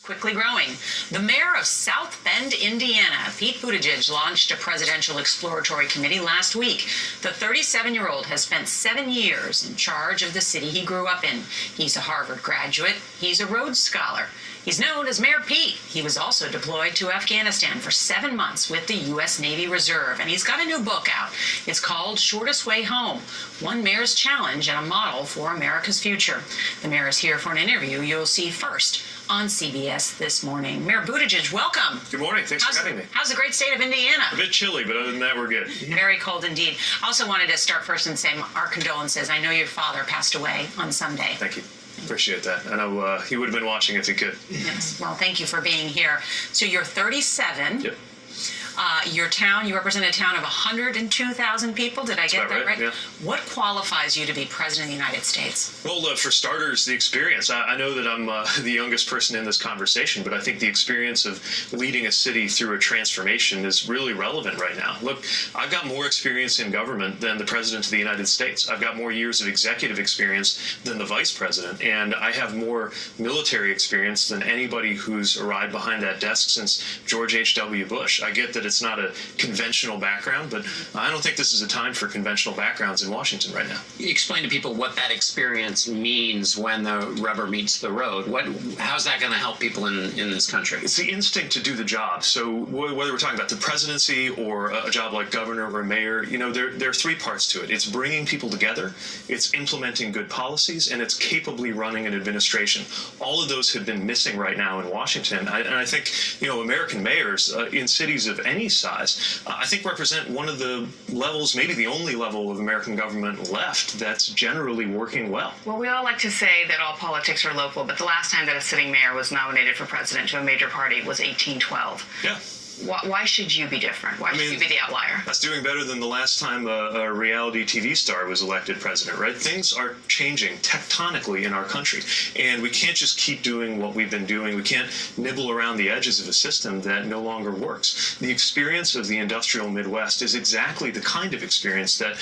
Quickly growing. The mayor of South Bend, Indiana, Pete Buttigeig, launched a presidential exploratory committee last week. The 37-year-old has spent 7 years in charge of the city he grew up in. He's a Harvard graduate. He's a Rhodes Scholar. He's known as Mayor Pete. He was also deployed to Afghanistan for 7 months with the U.S. Navy Reserve, and he's got a new book out. It's called Shortest Way Home, One Mayor's Challenge and a Model for America's Future. The mayor is here for an interview you'll see first on CBS this morning. Mayor Buttigieg, welcome. Good morning. Thanks for having me. How's the great state of Indiana? A bit chilly, but other than that, we're good. Very cold indeed. I also wanted to start first and say our condolences. I know your father passed away on Sunday. Thank you. Appreciate that. I know he would have been watching if he could. Yes. Well, thank you for being here. So you're 37. Yep. Your town, you represent a town of 102,000 people. Did I get that right? Yeah. What qualifies you to be president of the United States? Well, for starters, the experience. I know that I'm the youngest person in this conversation, but I think the experience of leading a city through a transformation is really relevant right now. Look, I've got more experience in government than the president of the United States. I've got more years of executive experience than the vice president, and I have more military experience than anybody who's arrived behind that desk since George H.W. Bush. I get that it's not a conventional background, but I don't think this is a time for conventional backgrounds in Washington right now. Explain to people what that experience means when the rubber meets the road. How's that going to help people in this country? It's the instinct to do the job. So whether we're talking about the presidency or a job like governor or mayor, there are three parts to it. It's bringing people together, it's implementing good policies, and it's capably running an administration. All of those have been missing right now in Washington. And I think, American mayors in cities of any size, I think represent one of the levels, maybe the only level of American government left that's generally working well. Well, we all like to say that all politics are local, but the last time that a sitting mayor was nominated for president to a major party was 1812. Yeah. Why should you be different? Why should you be the outlier? That's doing better than the last time a reality TV star was elected president, right? Things are changing tectonically in our country, and we can't just keep doing what we've been doing. We can't nibble around the edges of a system that no longer works. The experience of the industrial Midwest is exactly the kind of experience that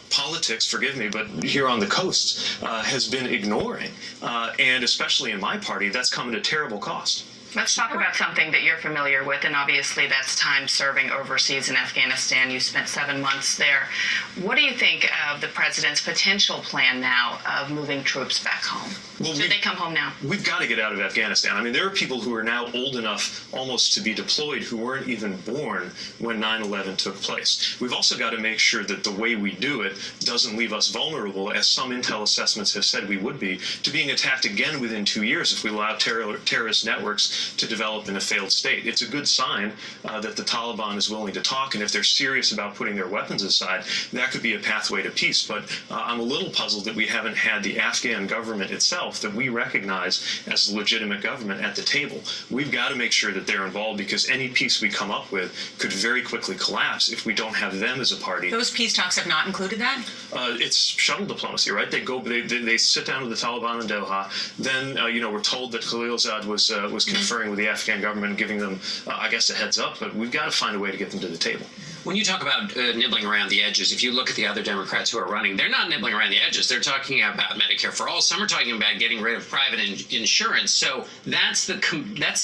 politics, forgive me, but here on the coast has been ignoring, and especially in my party, that's come at a terrible cost. Let's talk about something that you're familiar with, and obviously that's time serving overseas in Afghanistan. You spent 7 months there. What do you think of the president's potential plan now of moving troops back home? Well, Should they come home now? We've got to get out of Afghanistan. I mean, there are people who are now old enough almost to be deployed who weren't even born when 9/11 took place. We've also got to make sure that the way we do it doesn't leave us vulnerable, as some intel assessments have said we would be, to being attacked again within 2 years if we allow terrorist networks to develop in a failed state. It's a good sign that the Taliban is willing to talk, and if they're serious about putting their weapons aside, that could be a pathway to peace. But I'm a little puzzled that we haven't had the Afghan government itself, that we recognize as a legitimate government, at the table. We've got to make sure that they're involved, because any peace we come up with could very quickly collapse if we don't have them as a party. Those peace talks have not included that? It's shuttle diplomacy, right? They sit down with the Taliban in Doha. Then we're told that Khalilzad was conferring with the Afghan government, giving them, I guess, a heads up. But we've got to find a way to get them to the table. When you talk about nibbling around the edges, if you look at the other Democrats who are running, they're not nibbling around the edges. They're talking about Medicare for all. Some are talking about getting rid of private insurance. So that's the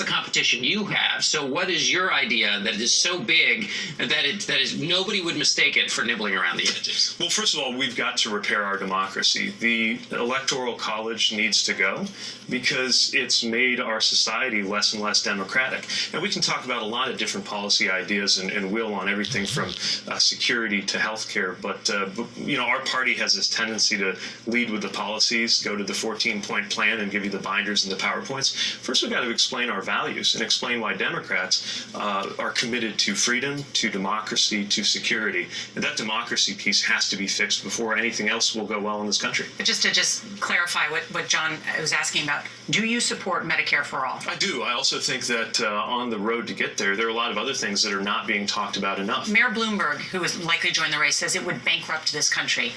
competition you have. So what is your idea that is so big that nobody would mistake it for nibbling around the edges? Well, first of all, we've got to repair our democracy. The Electoral College needs to go because it's made our society less and less democratic. And we can talk about a lot of different policy ideas and will on everything from security to healthcare, but our party has this tendency to lead with the policies, go to the 14-point plan and give you the binders and the PowerPoints. First, we've got to explain our values and explain why Democrats are committed to freedom, to democracy, to security. And that democracy piece has to be fixed before anything else will go well in this country. But just to clarify what John was asking about, do you support Medicare for all? I do. I also think that on the road to get there are a lot of other things that are not being talked about enough. Mayor Bloomberg, who is likely to join the race, says it would bankrupt this country.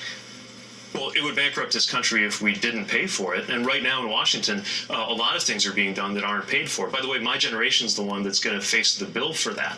Well, it would bankrupt this country if we didn't pay for it. And right now in Washington, a lot of things are being done that aren't paid for. By the way, my generation's the one that's going to face the bill for that.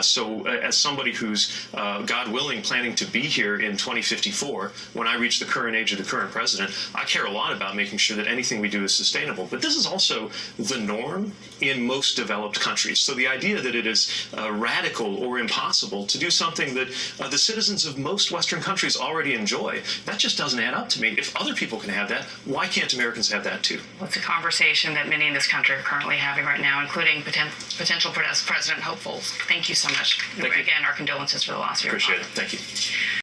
So as somebody who's, God willing, planning to be here in 2054, when I reach the current age of the current president, I care a lot about making sure that anything we do is sustainable. But this is also the norm in most developed countries. So the idea that it is radical or impossible to do something that the citizens of most Western countries already enjoy, that just doesn't add up to me. If other people can have that, why can't Americans have that too? Well, it's a conversation that many in this country are currently having right now, including potential president hopefuls. Thank you so much. Thank you. Again, our condolences for the loss of your Appreciate father. it. Thank you.